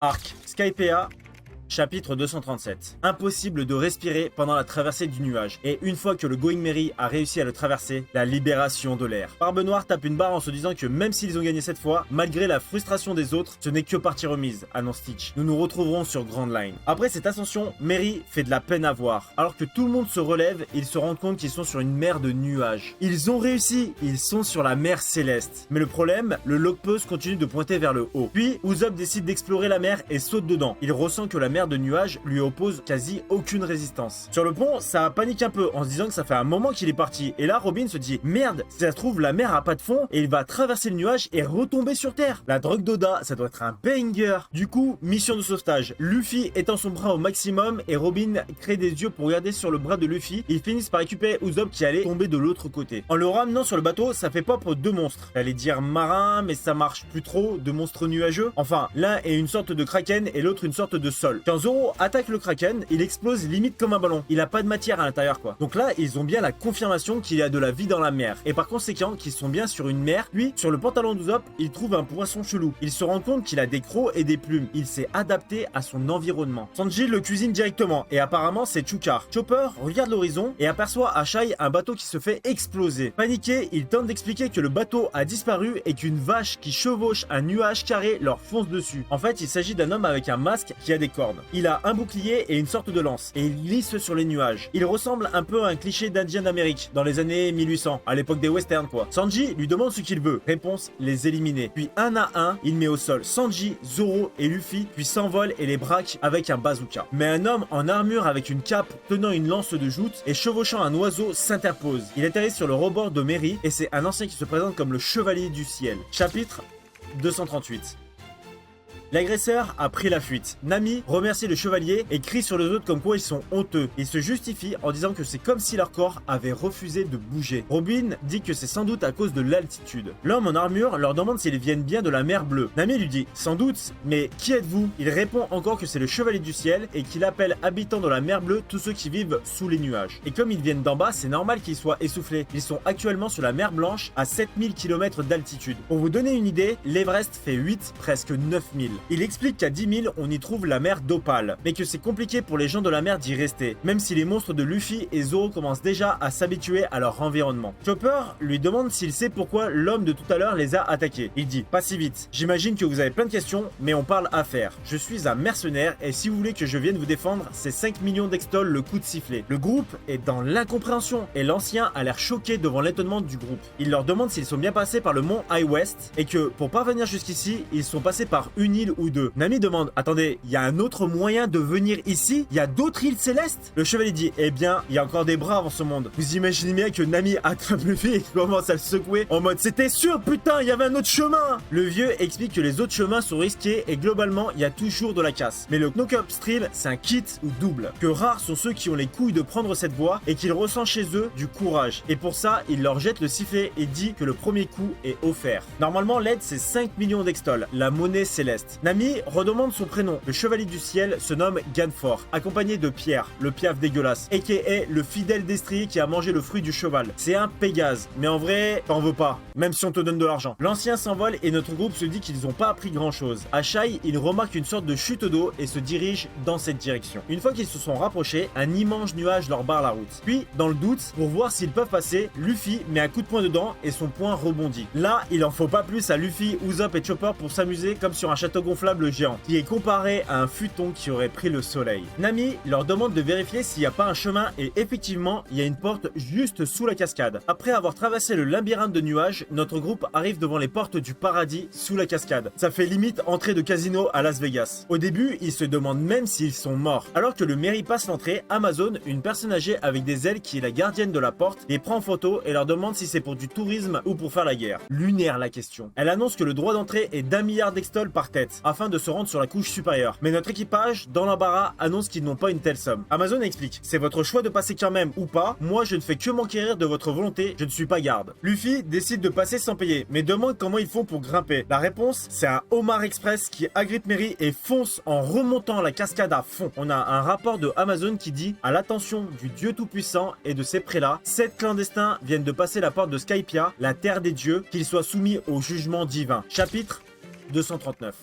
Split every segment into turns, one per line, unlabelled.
Arc Skypea, chapitre 237. Impossible de respirer pendant la traversée du nuage. Et une fois que le Going Merry a réussi à le traverser, la libération de l'air. Barbe Noire tape une barre en se disant que même s'ils ont gagné cette fois, malgré la frustration des autres, ce n'est que partie remise, annonce Stitch. Nous nous retrouverons sur Grand Line. Après cette ascension, Merry fait de la peine à voir. Alors que tout le monde se relève, ils se rendent compte qu'ils sont sur une mer de nuages. Ils ont réussi, ils sont sur la mer céleste. Mais le problème, le Locpose continue de pointer vers le haut. Puis, Usopp décide d'explorer la mer et saute dedans. Il ressent que la mer de nuages lui oppose quasi aucune résistance. Sur le pont, ça panique un peu en se disant que ça fait un moment qu'il est parti. Et là, Robin se dit, merde, si ça se trouve, la mer a pas de fond et il va traverser le nuage et retomber sur terre. La drogue d'Oda, ça doit être un banger. Du coup, mission de sauvetage. Luffy étend son bras au maximum et Robin crée des yeux pour regarder sur le bras de Luffy. Ils finissent par récupérer Usopp qui allait tomber de l'autre côté. En le ramenant sur le bateau, ça fait pop deux monstres. J'allais dire marins, mais ça marche plus trop, deux monstres nuageux. Enfin, l'un est une sorte de kraken et l'autre une sorte de sol. Quand Zoro attaque le kraken, il explose limite comme un ballon. Il a pas de matière à l'intérieur quoi. Donc là, ils ont bien la confirmation qu'il y a de la vie dans la mer. Et par conséquent, qu'ils sont bien sur une mer. Puis, sur le pantalon d'Usopp, il trouve un poisson chelou. Il se rend compte qu'il a des crocs et des plumes. Il s'est adapté à son environnement. Sanji le cuisine directement et apparemment c'est Chukar. Chopper regarde l'horizon et aperçoit à Shai un bateau qui se fait exploser. Paniqué, il tente d'expliquer que le bateau a disparu et qu'une vache qui chevauche un nuage carré leur fonce dessus. En fait, il s'agit d'un homme avec un masque qui a des cornes. Il a un bouclier et une sorte de lance et il glisse sur les nuages. Il ressemble un peu à un cliché d'Indien d'Amérique dans les années 1800, à l'époque des westerns quoi. Sanji lui demande ce qu'il veut. Réponse, les éliminer. Puis un à un, il met au sol Sanji, Zoro et Luffy, puis s'envole et les braque avec un bazooka. Mais un homme en armure avec une cape tenant une lance de joute et chevauchant un oiseau s'interpose. Il atterrit sur le rebord de Merry et c'est un ancien qui se présente comme le chevalier du ciel. Chapitre 238. L'agresseur a pris la fuite. Nami remercie le chevalier et crie sur les autres comme quoi ils sont honteux. Il se justifie en disant que c'est comme si leur corps avait refusé de bouger. Robin dit que c'est sans doute à cause de l'altitude. L'homme en armure leur demande s'ils viennent bien de la mer Bleue. Nami lui dit sans doute, mais qui êtes-vous? Il répond encore que c'est le chevalier du ciel et qu'il appelle habitants de la mer Bleue tous ceux qui vivent sous les nuages. Et comme ils viennent d'en bas, c'est normal qu'ils soient essoufflés. Ils sont actuellement sur la mer Blanche à 7000 km d'altitude. Pour vous donner une idée, l'Everest fait 8, presque 9000. Il explique qu'à 10 000, on y trouve la mer d'Opale, mais que c'est compliqué pour les gens de la mer d'y rester, même si les monstres de Luffy et Zoro commencent déjà à s'habituer à leur environnement. Chopper lui demande s'il sait pourquoi l'homme de tout à l'heure les a attaqués. Il dit, pas si vite, j'imagine que vous avez plein de questions, mais on parle affaires. Je suis un mercenaire et si vous voulez que je vienne vous défendre, c'est 5 millions d'extols le coup de sifflet. Le groupe est dans l'incompréhension et l'ancien a l'air choqué devant l'étonnement du groupe. Il leur demande s'ils sont bien passés par le mont High West et que pour parvenir jusqu'ici, ils sont passés par une île ou deux. Nami demande, attendez, il y a un autre moyen de venir ici? Il y a d'autres îles célestes? Le chevalier dit, eh bien, il y a encore des bras avant ce monde. Vous imaginez bien que Nami attrape Luffy et commence à le secouer en mode, c'était sûr, putain, il y avait un autre chemin! Le vieux explique que les autres chemins sont risqués et globalement, il y a toujours de la casse. Mais le Knock Upstream, c'est un kit ou double. Que rares sont ceux qui ont les couilles de prendre cette voie et qu'ils ressentent chez eux du courage. Et pour ça, il leur jette le sifflet et dit que le premier coup est offert. Normalement, l'aide, c'est 5 millions d'extols, la monnaie céleste. Nami redemande son prénom. Le chevalier du ciel se nomme Ganfort, accompagné de Pierre, le piaf dégueulasse, a.k.a. le fidèle destrier qui a mangé le fruit du cheval. C'est un Pégase, mais en vrai, t'en veux pas, même si on te donne de l'argent. L'ancien s'envole et notre groupe se dit qu'ils ont pas appris grand chose. À Shai, il remarque une sorte de chute d'eau et se dirige dans cette direction. Une fois qu'ils se sont rapprochés, un immense nuage leur barre la route. Puis, dans le doute, pour voir s'ils peuvent passer, Luffy met un coup de poing dedans et son poing rebondit. Là, il en faut pas plus à Luffy, Usopp et Chopper pour s'amuser comme sur un château gonflable géant, qui est comparé à un futon qui aurait pris le soleil. Nami leur demande de vérifier s'il n'y a pas un chemin et effectivement, il y a une porte juste sous la cascade. Après avoir traversé le labyrinthe de nuages, notre groupe arrive devant les portes du paradis sous la cascade. Ça fait limite entrée de casino à Las Vegas. Au début, ils se demandent même s'ils sont morts. Alors que le Merry passe l'entrée, Amazon, une personne âgée avec des ailes qui est la gardienne de la porte, les prend en photo et leur demande si c'est pour du tourisme ou pour faire la guerre. Lunaire la question. Elle annonce que le droit d'entrée est d'1 milliard d'extols par tête, afin de se rendre sur la couche supérieure. Mais notre équipage, dans l'embarras, annonce qu'ils n'ont pas une telle somme. Amazon explique, c'est votre choix de passer quand même ou pas, moi je ne fais que m'enquérir de votre volonté, je ne suis pas garde. Luffy décide de passer sans payer, mais demande comment ils font pour grimper. La réponse, c'est un Homard Express qui agrippe Merry et fonce en remontant la cascade à fond. On a un rapport de Amazon qui dit, à l'attention du Dieu Tout-Puissant et de ses prélats, 7 clandestins viennent de passer la porte de Skypea, la terre des dieux, qu'ils soient soumis au jugement divin. Chapitre 239.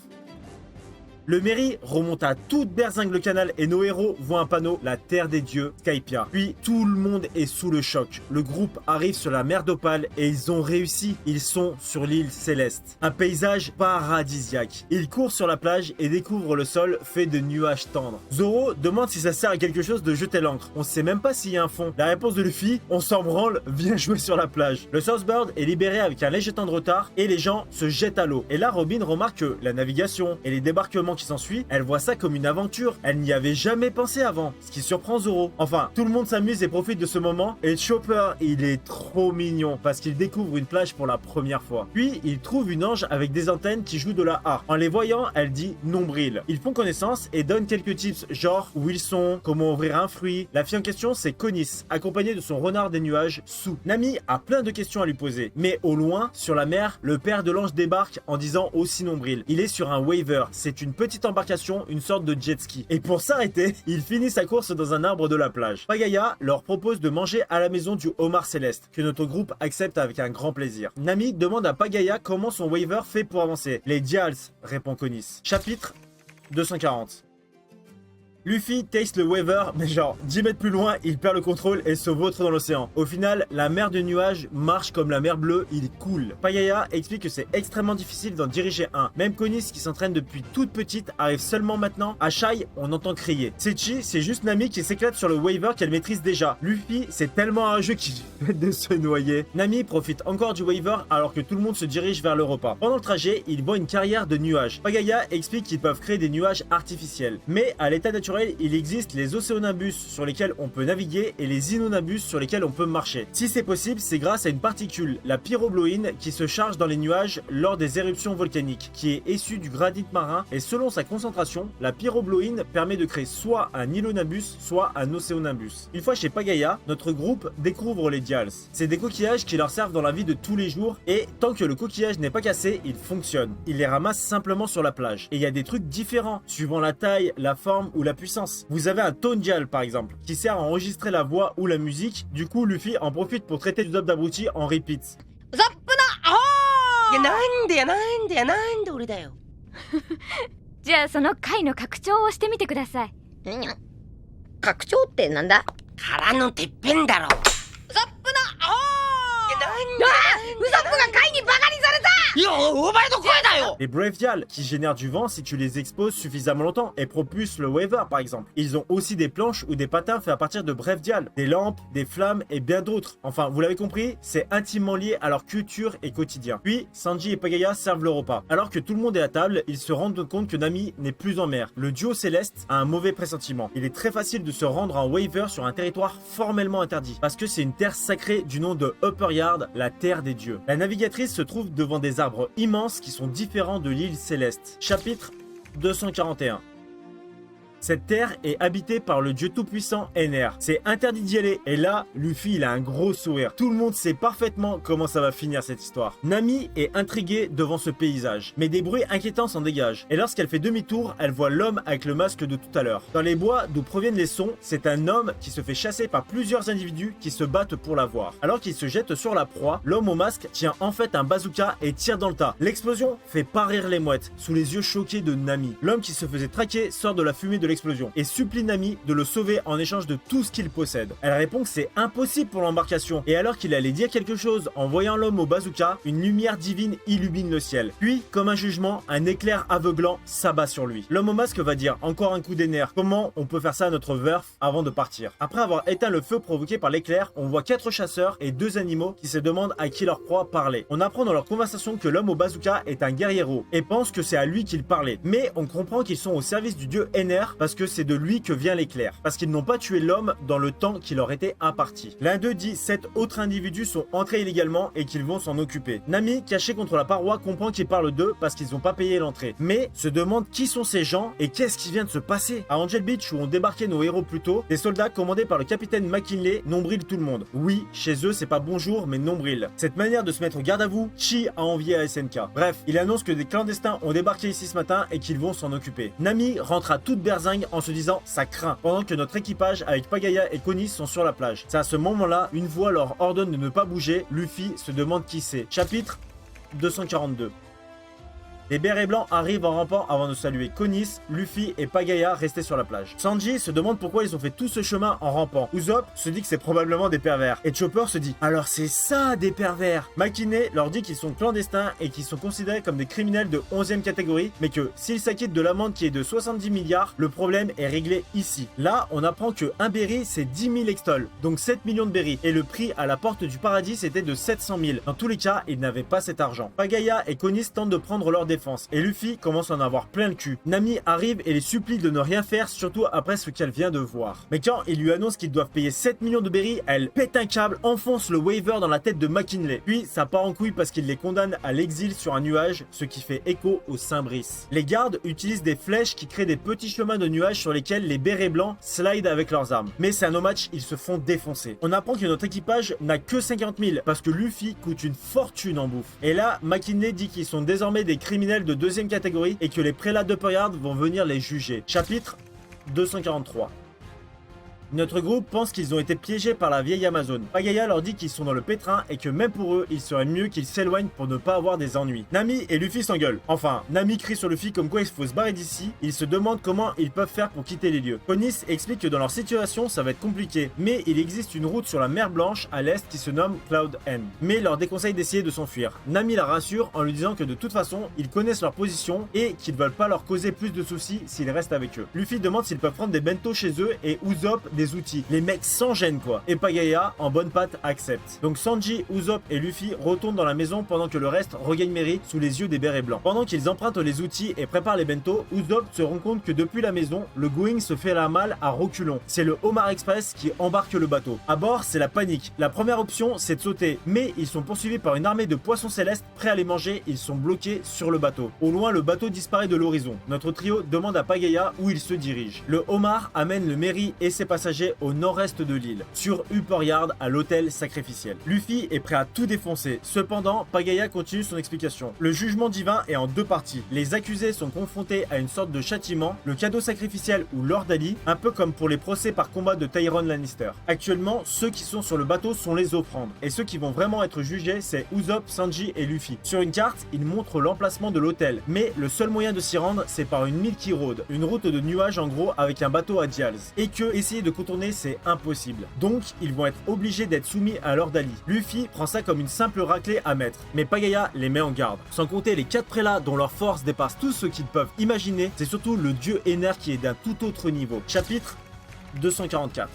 Le Merry remonte à toute berzingue le canal et nos héros voient un panneau La Terre des Dieux, Skypia. Puis tout le monde est sous le choc. Le groupe arrive sur la mer d'Opale et ils ont réussi. Ils sont sur l'île Céleste. Un paysage paradisiaque. Ils courent sur la plage et découvrent le sol fait de nuages tendres. Zoro demande si ça sert à quelque chose de jeter l'ancre. On sait même pas s'il y a un fond. La réponse de Luffy, on s'en branle, viens jouer sur la plage. Le Southbird est libéré avec un léger temps de retard et les gens se jettent à l'eau. Et là, Robin remarque que la navigation et les débarquements qui s'ensuivent, elle voit ça comme une aventure. Elle n'y avait jamais pensé avant, ce qui surprend Zoro. Enfin, tout le monde s'amuse et profite de ce moment. Et Chopper, il est trop mignon parce qu'il découvre une plage pour la première fois. Puis, il trouve une ange avec des antennes qui joue de la harpe. En les voyant, elle dit nombril. Ils font connaissance et donnent quelques tips genre où ils sont, comment ouvrir un fruit. La fille en question, c'est Conis, accompagnée de son renard des nuages, Sue. Nami a plein de questions à lui poser. Mais au loin, sur la mer, le père de l'ange débarque en disant aussi nombril. Il est sur un waver. C'est une petite embarcation, une sorte de jet ski. Et pour s'arrêter, il finit sa course dans un arbre de la plage. Pagaya leur propose de manger à la maison du homard céleste, que notre groupe accepte avec un grand plaisir. Nami demande à Pagaya comment son waver fait pour avancer. Les dials, répond Conis. Chapitre 240. Luffy taste le waver, mais genre 10 mètres plus loin, il perd le contrôle et se vautre dans l'océan. Au final, la mer de nuages marche comme la mer bleue, il coule. Pagaya explique que c'est extrêmement difficile d'en diriger un. Même Conis, qui s'entraîne depuis toute petite, arrive seulement maintenant. À Shai, on entend crier. Sechi, c'est juste Nami qui s'éclate sur le waver qu'elle maîtrise déjà. Luffy, c'est tellement un jeu qu'il fait de se noyer. Nami profite encore du waver alors que tout le monde se dirige vers le repas. Pendant le trajet, il voit une carrière de nuages. Pagaya explique qu'ils peuvent créer des nuages artificiels. Mais à l'état naturel, il existe les océonabus sur lesquels on peut naviguer et les inonabus sur lesquels on peut marcher. Si c'est possible, c'est grâce à une particule, la pyrobloïne, qui se charge dans les nuages lors des éruptions volcaniques, qui est issue du granit marin et selon sa concentration, la pyrobloïne permet de créer soit un ilonabus, soit un océonabus. Une fois chez Pagaya, notre groupe découvre les dials. C'est des coquillages qui leur servent dans la vie de tous les jours et tant que le coquillage n'est pas cassé, il fonctionne. Il les ramasse simplement sur la plage. Et il y a des trucs différents, suivant la taille, la forme ou la puissance. Vous avez un tone dial par exemple, qui sert à enregistrer la voix ou la musique. Du coup, Luffy en profite pour traiter du Zop d'abruti en repeat.
じゃあその回の拡張をしてみてください。
拡張ってなんだ？
腹のてっぺんだろ。
ウソップのアホー！ウソップが貝にバカにされた！
いや、お前の声だよ。
Les Brave Dials qui génèrent du vent si tu les exposes suffisamment longtemps et propulsent le waver par exemple. Ils ont aussi des planches ou des patins faits à partir de Brave Dials, des lampes, des flammes et bien d'autres. Enfin, vous l'avez compris, c'est intimement lié à leur culture et quotidien. Puis, Sanji et Pagaya servent le repas. Alors que tout le monde est à table, ils se rendent compte que Nami n'est plus en mer. Le duo céleste a un mauvais pressentiment. Il est très facile de se rendre en waver sur un territoire formellement interdit, parce que c'est une terre sacrée du nom de Upper Yard, la terre des dieux. La navigatrice se trouve devant des arbres immenses qui sont différents de l'île céleste. Chapitre 241. Cette terre est habitée par le dieu tout-puissant Ener. C'est interdit d'y aller. Et là, Luffy, il a un gros sourire. Tout le monde sait parfaitement comment ça va finir cette histoire. Nami est intriguée devant ce paysage. Mais des bruits inquiétants s'en dégagent. Et lorsqu'elle fait demi-tour, elle voit l'homme avec le masque de tout à l'heure. Dans les bois d'où proviennent les sons, c'est un homme qui se fait chasser par plusieurs individus qui se battent pour la voir. Alors qu'il se jette sur la proie, l'homme au masque tient en fait un bazooka et tire dans le tas. L'explosion fait parir les mouettes, sous les yeux choqués de Nami. L'homme qui se faisait traquer sort de la fumée de l'explosion et supplie Nami de le sauver en échange de tout ce qu'il possède. Elle répond que c'est impossible pour l'embarcation et alors qu'il allait dire quelque chose en voyant l'homme au bazooka, une lumière divine illumine le ciel. Puis, comme un jugement, un éclair aveuglant s'abat sur lui. L'homme au masque va dire encore un coup des nerfs. Comment on peut faire ça à notre verf avant de partir? Après avoir éteint le feu provoqué par l'éclair, on voit 4 chasseurs et 2 animaux qui se demandent à qui leur proie parlait. On apprend dans leur conversation que l'homme au bazooka est un guerriero et pense que c'est à lui qu'il parlait. Mais on comprend qu'ils sont au service du dieu Ener parce que c'est de lui que vient l'éclair, parce qu'ils n'ont pas tué l'homme dans le temps qui leur était imparti. L'un d'eux dit 7 autres individus sont entrés illégalement et qu'ils vont s'en occuper. Nami, caché contre la paroi, comprend qu'ils parlent d'eux parce qu'ils n'ont pas payé l'entrée, mais se demande qui sont ces gens et qu'est-ce qui vient de se passer. À Angel Beach où ont débarqué nos héros plus tôt, des soldats commandés par le capitaine McKinley nombrillent tout le monde. Oui, chez eux c'est pas bonjour mais nombril. Cette manière de se mettre garde à vous, Chi a envié à SNK. Bref, il annonce que des clandestins ont débarqué ici ce matin et qu'ils vont s'en occuper. Nami rentre à toute berzingue en se disant ça craint, pendant que notre équipage avec Pagaya et Conis sont sur la plage. C'est à ce moment-là, une voix leur ordonne de ne pas bouger. Luffy se demande qui c'est. Chapitre 242. Les bérets blancs arrivent en rampant avant de saluer Konis, Luffy et Pagaya restés sur la plage. Sanji se demande pourquoi ils ont fait tout ce chemin en rampant. Usopp se dit que c'est probablement des pervers. Et Chopper se dit alors c'est ça des pervers. McKinney leur dit qu'ils sont clandestins et qu'ils sont considérés comme des criminels de 11e catégorie, mais que s'ils s'acquittent de l'amende qui est de 70 milliards, le problème est réglé ici. Là, on apprend que un berry c'est 10 000 hectoles, donc 7 millions de berries, et le prix à la porte du paradis c'était de 700 000. Dans tous les cas, ils n'avaient pas cet argent. Pagaya et Konis tentent de prendre leur défense, et Luffy commence à en avoir plein le cul. Nami arrive et les supplie de ne rien faire, surtout après ce qu'elle vient de voir. Mais quand il lui annonce qu'ils doivent payer 7 millions de berries, elle pète un câble, enfonce le waiver dans la tête de McKinley. Puis ça part en couille parce qu'il les condamne à l'exil sur un nuage, ce qui fait écho au Saint-Brice. Les gardes utilisent des flèches qui créent des petits chemins de nuages sur lesquels les bérets blancs slident avec leurs armes. Mais c'est un no match, ils se font défoncer. On apprend que notre équipage n'a que 50 000 parce que Luffy coûte une fortune en bouffe. Et là, McKinley dit qu'ils sont désormais des criminels de 2e catégorie et que les prélats d'Upper Yard vont venir les juger. Chapitre 243. Notre groupe pense qu'ils ont été piégés par la vieille Amazone. Pagaya leur dit qu'ils sont dans le pétrin et que même pour eux, il serait mieux qu'ils s'éloignent pour ne pas avoir des ennuis. Nami et Luffy s'engueulent. Enfin, Nami crie sur Luffy comme quoi il faut se barrer d'ici. Ils se demandent comment ils peuvent faire pour quitter les lieux. Konis explique que dans leur situation, ça va être compliqué, mais il existe une route sur la mer Blanche à l'est qui se nomme Cloud End. Mais leur déconseille d'essayer de s'enfuir. Nami la rassure en lui disant que de toute façon, ils connaissent leur position et qu'ils veulent pas leur causer plus de soucis s'ils restent avec eux. Luffy demande s'ils peuvent prendre des bento chez eux et Usopp des outils. Les mecs sans gêne quoi. Et Pagaya, en bonne patte, accepte. Donc Sanji, Usopp et Luffy retournent dans la maison pendant que le reste regagne Merry sous les yeux des bérets blancs. Pendant qu'ils empruntent les outils et préparent les bento, Usopp se rend compte que depuis la maison, le Going se fait la malle à reculons. C'est le Homar Express qui embarque le bateau. À bord, c'est la panique. La première option, c'est de sauter. Mais ils sont poursuivis par une armée de poissons célestes prêts à les manger. Ils sont bloqués sur le bateau. Au loin, le bateau disparaît de l'horizon. Notre trio demande à Pagaya où il se dirige. Le Homar amène le Merry et ses passagers au nord-est de l'île, sur Upper Yard à l'hôtel sacrificiel. Luffy est prêt à tout défoncer. Cependant, Pagaya continue son explication. Le jugement divin est en deux parties. Les accusés sont confrontés à une sorte de châtiment, le cadeau sacrificiel ou Lord Ali, un peu comme pour les procès par combat de Tyrion Lannister. Actuellement, ceux qui sont sur le bateau sont les offrandes, et ceux qui vont vraiment être jugés, c'est Usopp, Sanji et Luffy. Sur une carte, ils montrent l'emplacement de l'hôtel, mais le seul moyen de s'y rendre, c'est par une Milky Road, une route de nuages en gros avec un bateau à Dials, et que essayer de contourner c'est impossible. Donc ils vont être obligés d'être soumis à Lord Ali. Luffy prend ça comme une simple raclée à mettre, mais Pagaya les met en garde. Sans compter les 4 prélats dont leur force dépasse tout ce qu'ils peuvent imaginer, c'est surtout le dieu Ener qui est d'un tout autre niveau. Chapitre 244.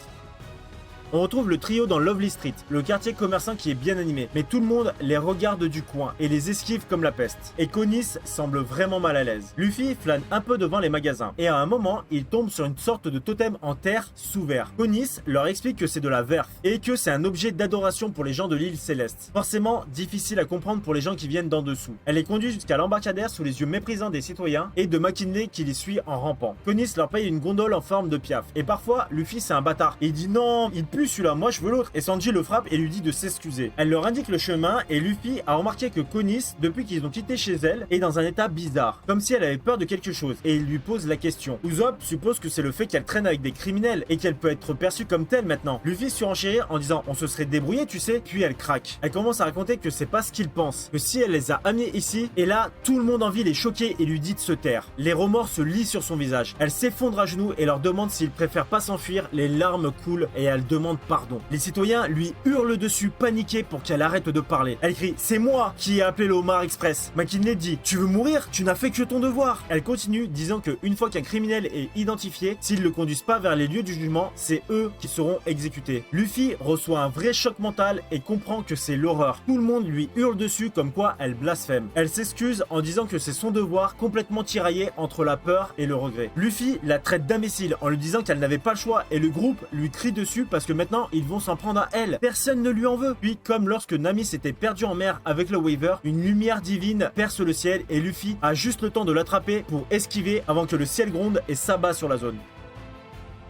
On retrouve le trio dans Lovely Street, le quartier commerçant qui est bien animé, mais tout le monde les regarde du coin et les esquive comme la peste. Et Konis semble vraiment mal à l'aise. Luffy flâne un peu devant les magasins, et à un moment, il tombe sur une sorte de totem en terre sous verre. Konis leur explique que c'est de la verf, et que c'est un objet d'adoration pour les gens de l'île céleste. Forcément, difficile à comprendre pour les gens qui viennent d'en dessous. Elle les conduit jusqu'à l'embarcadère sous les yeux méprisants des citoyens, et de McKinley qui les suit en rampant. Konis leur paye une gondole en forme de piaf, et parfois, Luffy c'est un bâtard. Et il dit non, il pue celui-là, moi je veux l'autre. Et Sanji le frappe et lui dit de s'excuser. Elle leur indique le chemin et Luffy a remarqué que Konis, depuis qu'ils ont quitté chez elle, est dans un état bizarre, comme si elle avait peur de quelque chose, et il lui pose la question. Usopp suppose que c'est le fait qu'elle traîne avec des criminels et qu'elle peut être perçue comme telle maintenant. Luffy surenchérit en disant on se serait débrouillé tu sais, puis elle craque. Elle commence à raconter que c'est pas ce qu'il pense, que si elle les a amenés ici, et là tout le monde en ville est choqué et lui dit de se taire. Les remords se lisent sur son visage. Elle s'effondre à genoux et leur demande s'ils préfèrent pas s'enfuir, les larmes coulent et elle demande pardon. Les citoyens lui hurlent dessus, paniqués pour qu'elle arrête de parler. Elle crie « C'est moi qui ai appelé le Homar Express !» McKinley dit « Tu veux mourir? Tu n'as fait que ton devoir !» Elle continue, disant qu'une fois qu'un criminel est identifié, s'ils le conduisent pas vers les lieux du jugement, c'est eux qui seront exécutés. Luffy reçoit un vrai choc mental et comprend que c'est l'horreur. Tout le monde lui hurle dessus comme quoi elle blasphème. Elle s'excuse en disant que c'est son devoir, complètement tiraillé entre la peur et le regret. Luffy la traite d'imbécile en lui disant qu'elle n'avait pas le choix et le groupe lui crie dessus parce que maintenant ils vont s'en prendre à elle. Personne ne lui en veut. Puis comme lorsque Nami s'était perdu en mer avec le Waver, une lumière divine perce le ciel et Luffy a juste le temps de l'attraper pour esquiver avant que le ciel gronde et s'abat sur la zone.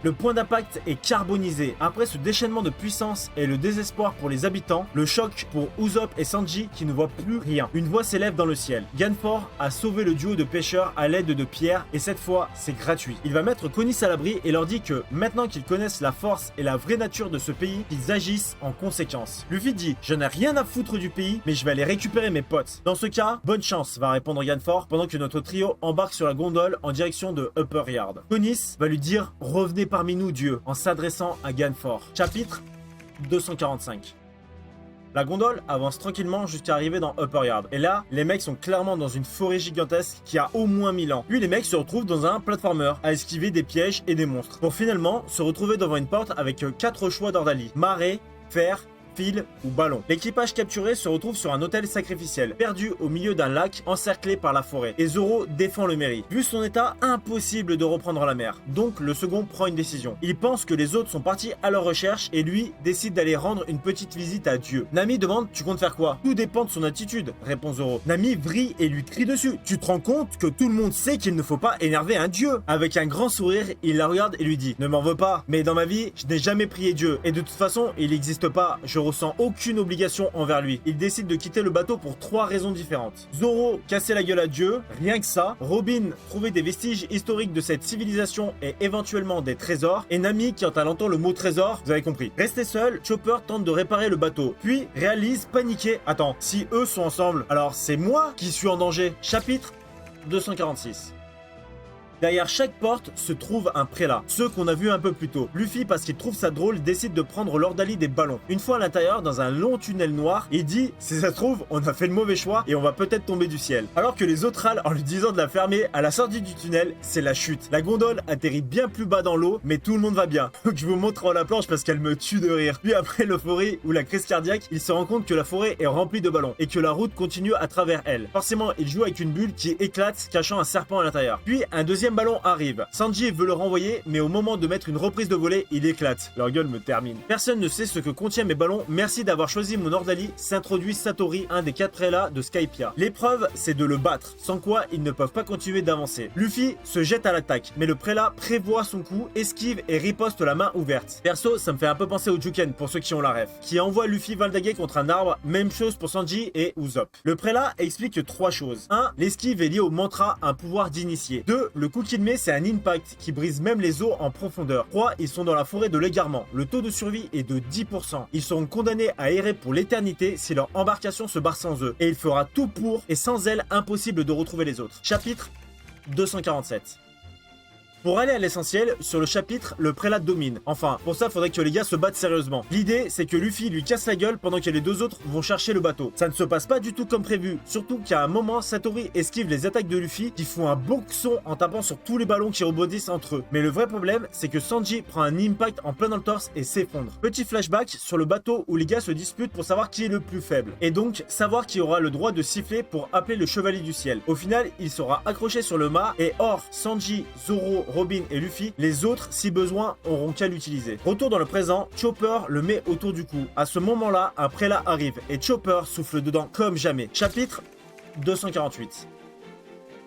Le point d'impact est carbonisé. Après ce déchaînement de puissance et le désespoir pour les habitants, le choc pour Usopp et Sanji qui ne voient plus rien. Une voix s'élève dans le ciel. Ganfor a sauvé le duo de pêcheurs à l'aide de pierres et cette fois c'est gratuit. Il va mettre Konis à l'abri et leur dit que maintenant qu'ils connaissent la force et la vraie nature de ce pays, ils agissent en conséquence. Luffy dit: je n'ai rien à foutre du pays, mais je vais aller récupérer mes potes. Dans ce cas, bonne chance, va répondre Ganfor pendant que notre trio embarque sur la gondole en direction de Upper Yard. Konis va lui dire: revenez parmi nous, Dieu, en s'adressant à Ganfor. Chapitre 245. La gondole avance tranquillement jusqu'à arriver dans Upper Yard. Et là, les mecs sont clairement dans une forêt gigantesque qui a au moins 1000 ans. Puis les mecs se retrouvent dans un platformer à esquiver des pièges et des monstres. Pour finalement se retrouver devant une porte avec 4 choix d'Ordali: marée, fer, fil ou ballon. L'équipage capturé se retrouve sur un hôtel sacrificiel, perdu au milieu d'un lac encerclé par la forêt. Et Zoro défend le Merry. Vu son état, impossible de reprendre la mer. Donc le second prend une décision. Il pense que les autres sont partis à leur recherche et lui décide d'aller rendre une petite visite à Dieu. Nami demande: tu comptes faire quoi? Tout dépend de son attitude, répond Zoro. Nami vrille et lui crie dessus: tu te rends compte que tout le monde sait qu'il ne faut pas énerver un dieu? Avec un grand sourire, il la regarde et lui dit: ne m'en veux pas, mais dans ma vie, je n'ai jamais prié Dieu. Et de toute façon, il n'existe pas. Je ressens aucune obligation envers lui. Il décide de quitter le bateau pour 3 raisons différentes. Zoro, casser la gueule à Dieu, rien que ça. Robin, trouver des vestiges historiques de cette civilisation et éventuellement des trésors. Et Nami, qui entend le mot trésor, vous avez compris. Resté seul, Chopper tente de réparer le bateau, puis réalise paniqué: attends, si eux sont ensemble, alors c'est moi qui suis en danger. Chapitre 246. Derrière chaque porte se trouve un prélat, ceux qu'on a vu un peu plus tôt. Luffy, parce qu'il trouve ça drôle, décide de prendre l'ordalie des ballons. Une fois à l'intérieur, dans un long tunnel noir, il dit: si ça se trouve, on a fait le mauvais choix et on va peut-être tomber du ciel. Alors que les autres râlent en lui disant de la fermer, à la sortie du tunnel, c'est la chute. La gondole atterrit bien plus bas dans l'eau, mais tout le monde va bien. Donc je vous montre la planche parce qu'elle me tue de rire. Puis après l'euphorie ou la crise cardiaque, il se rend compte que la forêt est remplie de ballons et que la route continue à travers elle. Forcément, il joue avec une bulle qui éclate, cachant un serpent à l'intérieur. Puis un deuxième ballon arrive. Sanji veut le renvoyer, mais au moment de mettre une reprise de volée, il éclate. Leur gueule me termine. Personne ne sait ce que contient mes ballons. Merci d'avoir choisi mon ordalie, s'introduit Satori, un des 4 prélats de Skypiea. L'épreuve, c'est de le battre, sans quoi ils ne peuvent pas continuer d'avancer. Luffy se jette à l'attaque, mais le prélat prévoit son coup, esquive et riposte la main ouverte. Perso, ça me fait un peu penser au Juken pour ceux qui ont la ref, qui envoie Luffy valdaguer contre un arbre. Même chose pour Sanji et Usopp. Le prélat explique 3 choses. 1. L'esquive est liée au mantra, un pouvoir d'initié. 2. Le coup qu'il met, c'est un impact qui brise même les eaux en profondeur. 3. Ils sont dans la forêt de l'égarement. Le taux de survie est de 10%. Ils seront condamnés à errer pour l'éternité si leur embarcation se barre sans eux. Et il fera tout pour, et sans elle, impossible de retrouver les autres. Chapitre 247. Pour aller à l'essentiel, sur le chapitre, le prélat domine. Enfin, pour ça, faudrait que les gars se battent sérieusement. L'idée, c'est que Luffy lui casse la gueule pendant que les 2 autres vont chercher le bateau. Ça ne se passe pas du tout comme prévu, surtout qu'à un moment, Satori esquive les attaques de Luffy qui font un boxon en tapant sur tous les ballons qui rebondissent entre eux. Mais le vrai problème, c'est que Sanji prend un impact en plein dans le torse et s'effondre. Petit flashback sur le bateau où les gars se disputent pour savoir qui est le plus faible. Et donc, savoir qui aura le droit de siffler pour appeler le chevalier du ciel. Au final, il sera accroché sur le mât et hors Sanji, Zoro, Robin et Luffy, les autres, si besoin, auront qu'à l'utiliser. Retour dans le présent, Chopper le met autour du cou. À ce moment-là, un prélat arrive et Chopper souffle dedans comme jamais. Chapitre 248.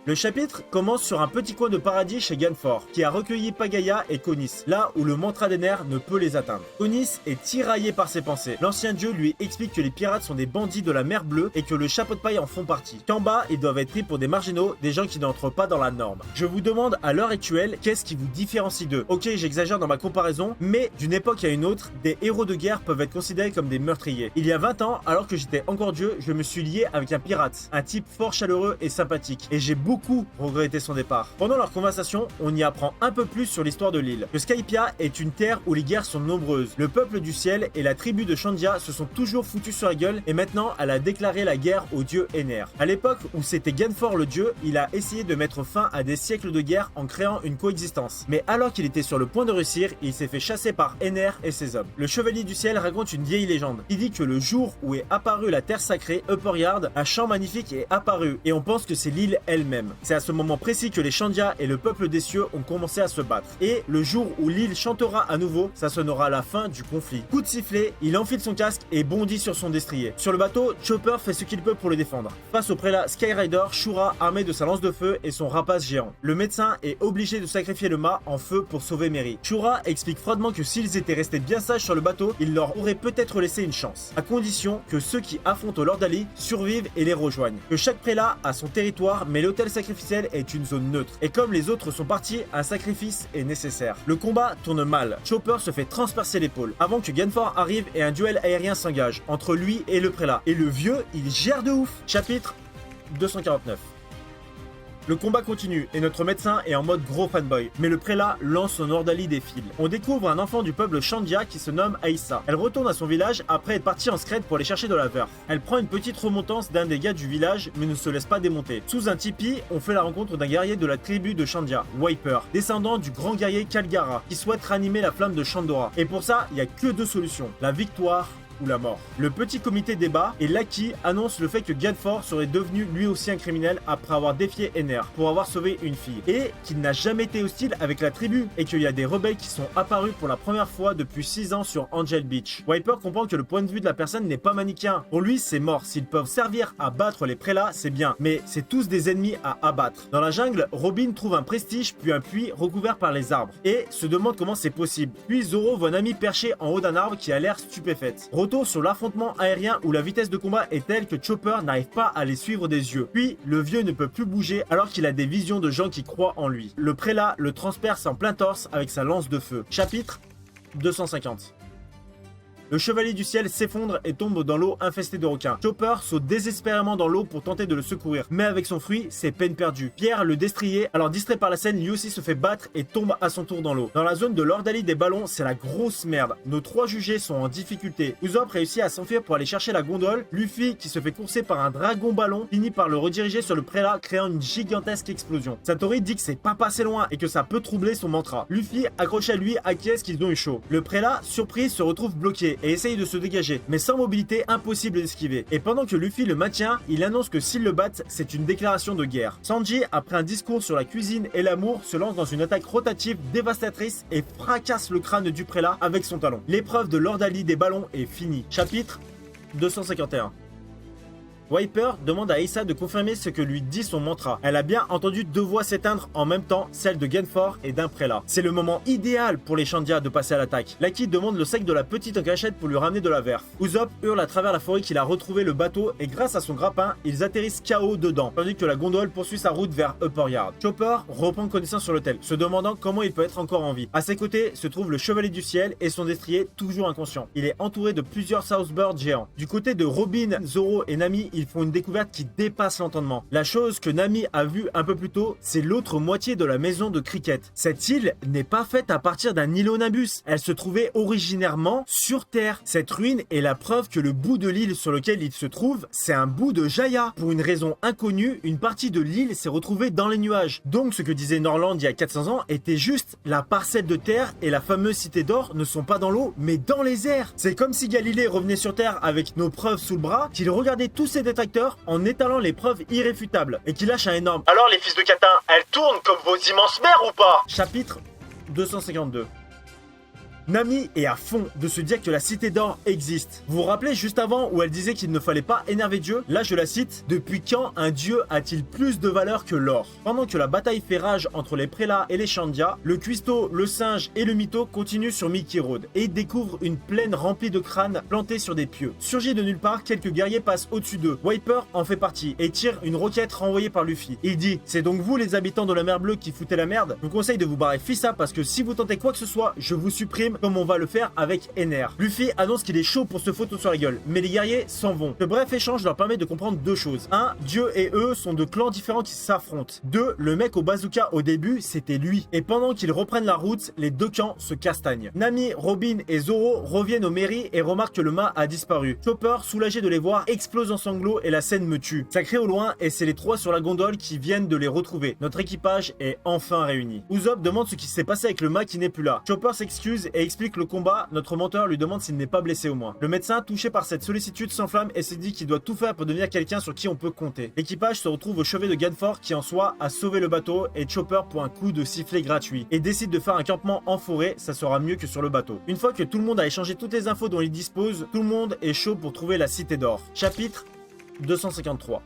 Le chapitre commence sur un petit coin de paradis chez Ganfor, qui a recueilli Pagaya et Konis, là où le mantra des nerfs ne peut les atteindre. Konis est tiraillé par ses pensées. L'ancien dieu lui explique que les pirates sont des bandits de la mer Bleue et que le chapeau de paille en font partie. Qu'en bas, ils doivent être pris pour des marginaux, des gens qui n'entrent pas dans la norme. Je vous demande à l'heure actuelle, qu'est-ce qui vous différencie d'eux? Ok, j'exagère dans ma comparaison, mais d'une époque à une autre, des héros de guerre peuvent être considérés comme des meurtriers. Il y a 20 ans, alors que j'étais encore dieu, je me suis lié avec un pirate, un type fort chaleureux et sympathique, et j'ai beaucoup regretté son départ. Pendant leur conversation, on y apprend un peu plus sur l'histoire de l'île. Que Skypiea est une terre où les guerres sont nombreuses. Le peuple du ciel et la tribu de Shandia se sont toujours foutus sur la gueule et maintenant elle a déclaré la guerre au dieu Ener. À l'époque où c'était Ganfor le dieu, il a essayé de mettre fin à des siècles de guerre en créant une coexistence. Mais alors qu'il était sur le point de réussir, il s'est fait chasser par Ener et ses hommes. Le chevalier du ciel raconte une vieille légende. Il dit que le jour où est apparue la terre sacrée, Upper Yard, un champ magnifique est apparu et on pense que c'est l'île elle-même. même. C'est à ce moment précis que les Shandia et le peuple des cieux ont commencé à se battre. Et le jour où l'île chantera à nouveau, ça sonnera la fin du conflit. Coup de sifflet, il enfile son casque et bondit sur son destrier. Sur le bateau, Chopper fait ce qu'il peut pour le défendre. Face au prélat Skyrider, Shura armé de sa lance de feu et son rapace géant. Le médecin est obligé de sacrifier le mât en feu pour sauver Mary. Shura explique froidement que s'ils étaient restés bien sages sur le bateau, il leur aurait peut-être laissé une chance, à condition que ceux qui affrontent Lord Ali survivent et les rejoignent. Que chaque prélat a son territoire, mais l'hôtel sacrificiel est une zone neutre. Et comme les autres sont partis, un sacrifice est nécessaire. Le combat tourne mal. Chopper se fait transpercer l'épaule avant que Ganfor arrive et un duel aérien s'engage entre lui et le prélat. Et le vieux, il gère de ouf. Chapitre 249. Le combat continue et notre médecin est en mode gros fanboy, mais le prélat lance son ordalie des fils. On découvre un enfant du peuple Shandia qui se nomme Aïssa. Elle retourne à son village après être partie en scred pour aller chercher de la verf. Elle prend une petite remontance d'un des gars du village mais ne se laisse pas démonter. Sous un tipi, on fait la rencontre d'un guerrier de la tribu de Shandia, Wiper, descendant du grand guerrier Kalgara, qui souhaite ranimer la flamme de Shandora. Et pour ça, il n'y a que deux solutions, la victoire ou la mort. Le petit comité débat et Lucky annonce le fait que Ganfor serait devenu lui aussi un criminel après avoir défié Ener pour avoir sauvé une fille et qu'il n'a jamais été hostile avec la tribu et qu'il y a des rebelles qui sont apparus pour la première fois depuis 6 ans sur Angel Beach. Wiper comprend que le point de vue de la personne n'est pas manichéen. Pour lui, c'est mort. S'ils peuvent servir à battre les prélats, c'est bien, mais c'est tous des ennemis à abattre. Dans la jungle, Robin trouve un prestige puis un puits recouvert par les arbres et se demande comment c'est possible. Puis Zoro voit un ami perché en haut d'un arbre qui a l'air stupéfaite. Retour sur l'affrontement aérien où la vitesse de combat est telle que Chopper n'arrive pas à les suivre des yeux. Puis le vieux ne peut plus bouger alors qu'il a des visions de gens qui croient en lui. Le prélat le transperce en plein torse avec sa lance de feu. Chapitre 250. Le chevalier du ciel s'effondre et tombe dans l'eau infestée de requins. Chopper saute désespérément dans l'eau pour tenter de le secourir, mais avec son fruit, c'est peine perdue. Pierre, le destrier, alors distrait par la scène, lui aussi se fait battre et tombe à son tour dans l'eau. Dans la zone de Lord Ali des ballons, c'est la grosse merde. Nos trois jugés sont en difficulté. Usopp réussit à s'enfuir pour aller chercher la gondole. Luffy, qui se fait courser par un dragon ballon, finit par le rediriger sur le prélat, créant une gigantesque explosion. Satori dit que c'est pas passé loin et que ça peut troubler son mantra. Luffy, accroché à lui, acquiesce qu'ils ont eu chaud. Le prélat, surpris, se retrouve bloqué et essaye de se dégager, mais sans mobilité, impossible d'esquiver. Et pendant que Luffy le maintient, il annonce que s'ils le battent, c'est une déclaration de guerre. Sanji, après un discours sur la cuisine et l'amour, se lance dans une attaque rotative dévastatrice et fracasse le crâne du prélat avec son talon. L'épreuve de Lord Ali des ballons est finie. Chapitre 251. Wiper demande à Aïssa de confirmer ce que lui dit son mantra. Elle a bien entendu deux voix s'éteindre en même temps, celle de Ganfor et d'un prélat. C'est le moment idéal pour les Shandia de passer à l'attaque. Lucky demande le sec de la petite en cachette pour lui ramener de la verf. Usopp hurle à travers la forêt qu'il a retrouvé le bateau et grâce à son grappin, ils atterrissent KO dedans, tandis que la gondole poursuit sa route vers Upper Yard. Chopper reprend connaissance sur l'hôtel, se demandant comment il peut être encore en vie. À ses côtés se trouve le chevalier du ciel et son destrier toujours inconscient. Il est entouré de plusieurs Southbirds géants. Du côté de Robin, Zoro et Nami, ils font une découverte qui dépasse l'entendement. La chose que Nami a vue un peu plus tôt, c'est l'autre moitié de la maison de Cricket. Cette île n'est pas faite à partir d'un îlot Nimbus. Elle se trouvait originairement sur Terre. Cette ruine est la preuve que le bout de l'île sur lequel il se trouve, c'est un bout de Jaya. Pour une raison inconnue, une partie de l'île s'est retrouvée dans les nuages. Donc ce que disait Norland il y a 400 ans était juste la parcelle de terre et la fameuse cité d'or ne sont pas dans l'eau, mais dans les airs. C'est comme si Galilée revenait sur Terre avec nos preuves sous le bras, qu'il regardait tous ses détracteurs en étalant les preuves irréfutables et qui lâche un énorme « Alors les fils de Catin, elles tournent comme vos immenses mers ou pas ?» Chapitre 252. Nami est à fond de se dire que la cité d'or existe. Vous vous rappelez juste avant où elle disait qu'il ne fallait pas énerver Dieu? Là je la cite, depuis quand un dieu a-t-il plus de valeur que l'or? Pendant que la bataille fait rage entre les prélats et les Shandia, le cuistot, le singe et le mytho continuent sur Mickey Road et découvrent une plaine remplie de crânes plantés sur des pieux. Surgis de nulle part, quelques guerriers passent au-dessus d'eux. Wiper en fait partie et tire une roquette renvoyée par Luffy. Il dit: c'est donc vous les habitants de la mer bleue qui foutez la merde? Je vous conseille de vous barrer fissa parce que si vous tentez quoi que ce soit, je vous supprime comme on va le faire avec Ener. Luffy annonce qu'il est chaud pour se foutre sur la gueule, mais les guerriers s'en vont. Ce bref échange leur permet de comprendre deux choses. 1. Dieu et eux sont deux clans différents qui s'affrontent. 2. Le mec au bazooka au début, c'était lui. Et pendant qu'ils reprennent la route, les deux camps se castagnent. Nami, Robin et Zoro reviennent aux mairies et remarquent que le mât a disparu. Chopper, soulagé de les voir, explose en sanglots et la scène me tue. Ça crie au loin et c'est les trois sur la gondole qui viennent de les retrouver. Notre équipage est enfin réuni. Usopp demande ce qui s'est passé avec le mât qui n'est plus là. Chopper s'excuse et explique le combat, notre menteur lui demande s'il n'est pas blessé au moins. Le médecin, touché par cette sollicitude, s'enflamme et se dit qu'il doit tout faire pour devenir quelqu'un sur qui on peut compter. L'équipage se retrouve au chevet de Ganfort qui en soi a sauvé le bateau et Chopper pour un coup de sifflet gratuit et décide de faire un campement en forêt, ça sera mieux que sur le bateau. Une fois que tout le monde a échangé toutes les infos dont il dispose, tout le monde est chaud pour trouver la cité d'or. Chapitre 253.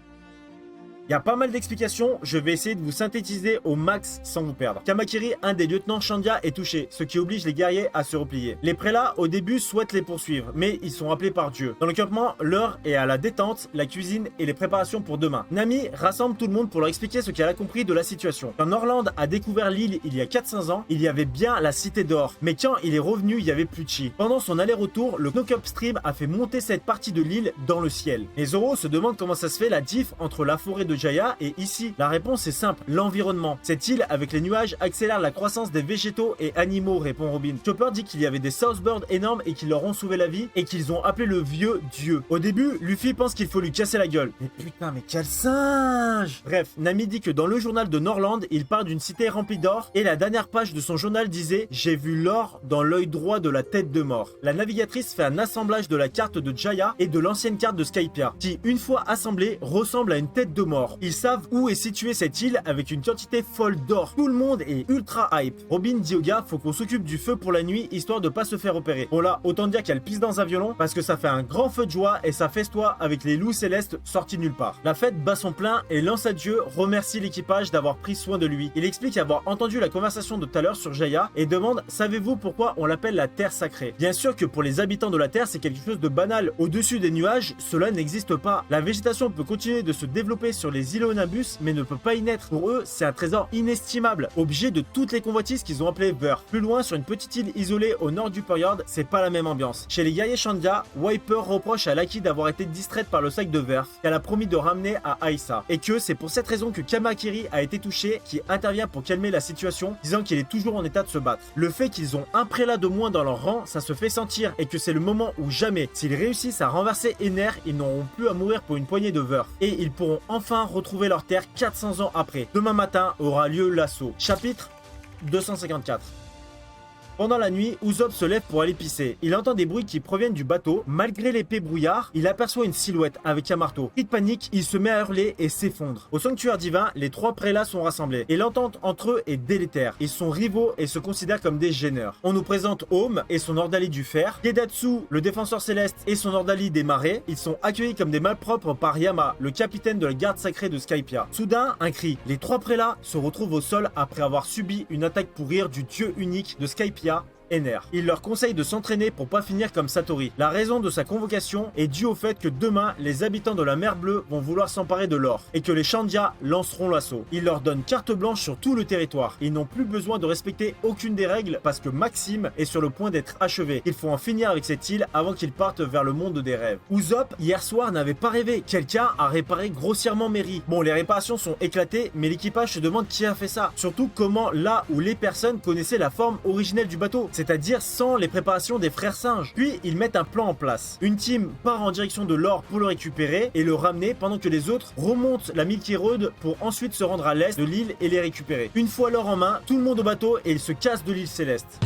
Il y a pas mal d'explications, je vais essayer de vous synthétiser au max sans vous perdre. Kamakiri, un des lieutenants Shandia, est touché, ce qui oblige les guerriers à se replier. Les prélats, au début, souhaitent les poursuivre, mais ils sont appelés par Dieu. Dans le campement, l'heure est à la détente, la cuisine et les préparations pour demain. Nami rassemble tout le monde pour leur expliquer ce qu'elle a compris de la situation. Quand Norland a découvert l'île il y a 400 ans, il y avait bien la cité d'or, mais quand il est revenu, il y avait plus de chi. Pendant son aller-retour, le Knockup Stream a fait monter cette partie de l'île dans le ciel. Et Zoro se demande comment ça se fait la diff entre la forêt de Jaya et ici. La réponse est simple, l'environnement. Cette île avec les nuages accélère la croissance des végétaux et animaux, répond Robin. Chopper dit qu'il y avait des Southbirds énormes et qu'ils leur ont sauvé la vie et qu'ils ont appelé le vieux Dieu. Au début, Luffy pense qu'il faut lui casser la gueule. Mais putain, mais quel singe! Bref, Nami dit que dans le journal de Norland, il parle d'une cité remplie d'or et la dernière page de son journal disait « J'ai vu l'or dans l'œil droit de la tête de mort ». La navigatrice fait un assemblage de la carte de Jaya et de l'ancienne carte de Skypiea qui, une fois assemblée, ressemble à une tête de mort. Ils savent où est située cette île avec une quantité folle d'or. Tout le monde est ultra hype. Robin dit au gars, faut qu'on s'occupe du feu pour la nuit histoire de pas se faire repérer. Bon là, autant dire qu'elle pisse dans un violon parce que ça fait un grand feu de joie et ça festoie avec les loups célestes sortis nulle part. La fête bat son plein et lance à Dieu remercie l'équipage d'avoir pris soin de lui. Il explique avoir entendu la conversation de tout à l'heure sur Jaya et demande, savez-vous pourquoi on l'appelle la terre sacrée? Bien sûr que pour les habitants de la terre, c'est quelque chose de banal. Au-dessus des nuages, cela n'existe pas. La végétation peut continuer de se développer sur les îlots Nimbus, mais ne peut pas y naître. Pour eux, c'est un trésor inestimable, objet de toutes les convoitises qu'ils ont appelé Ver. Plus loin, sur une petite île isolée au nord du Period, c'est pas la même ambiance. Chez les guerriers Shandia, Wiper reproche à Lucky d'avoir été distraite par le sac de Ver qu'elle a promis de ramener à Aissa, et que c'est pour cette raison que Kamakiri a été touché, qui intervient pour calmer la situation, disant qu'il est toujours en état de se battre. Le fait qu'ils ont un prélat de moins dans leur rang, ça se fait sentir, et que c'est le moment où jamais, s'ils réussissent à renverser Ener, ils n'auront plus à mourir pour une poignée de Ver, et ils pourront enfin retrouver leur terre 400 ans après. Demain matin aura lieu l'assaut. Chapitre 254. Pendant la nuit, Usopp se lève pour aller pisser. Il entend des bruits qui proviennent du bateau. Malgré l'épais brouillard, il aperçoit une silhouette avec un marteau. Pris de panique, il se met à hurler et s'effondre. Au sanctuaire divin, les trois prélats sont rassemblés. Et l'entente entre eux est délétère. Ils sont rivaux et se considèrent comme des gêneurs. On nous présente Home et son ordalie du fer, Gedatsu, le défenseur céleste, et son ordalie des marais. Ils sont accueillis comme des malpropres par Yama, le capitaine de la garde sacrée de Skypiea. Soudain, un cri. Les trois prélats se retrouvent au sol après avoir subi une attaque pour rire du dieu unique de Skypiea, Ener. Il leur conseille de s'entraîner pour pas finir comme Satori. La raison de sa convocation est due au fait que demain, les habitants de la mer Bleue vont vouloir s'emparer de l'or et que les Shandia lanceront l'assaut. Il leur donne carte blanche sur tout le territoire. Ils n'ont plus besoin de respecter aucune des règles parce que Maxime est sur le point d'être achevé. Il faut en finir avec cette île avant qu'ils partent vers le monde des rêves. Usopp, hier soir, n'avait pas rêvé. Quelqu'un a réparé grossièrement Mary. Bon, les réparations sont éclatées, mais l'équipage se demande qui a fait ça. Surtout comment là où les personnes connaissaient la forme originelle du bateau, c'est-à-dire sans les préparations des frères singes. Puis ils mettent un plan en place. Une team part en direction de l'or pour le récupérer et le ramener pendant que les autres remontent la Milky Road pour ensuite se rendre à l'est de l'île et les récupérer. Une fois l'or en main, tout le monde au bateau et ils se cassent de l'île céleste.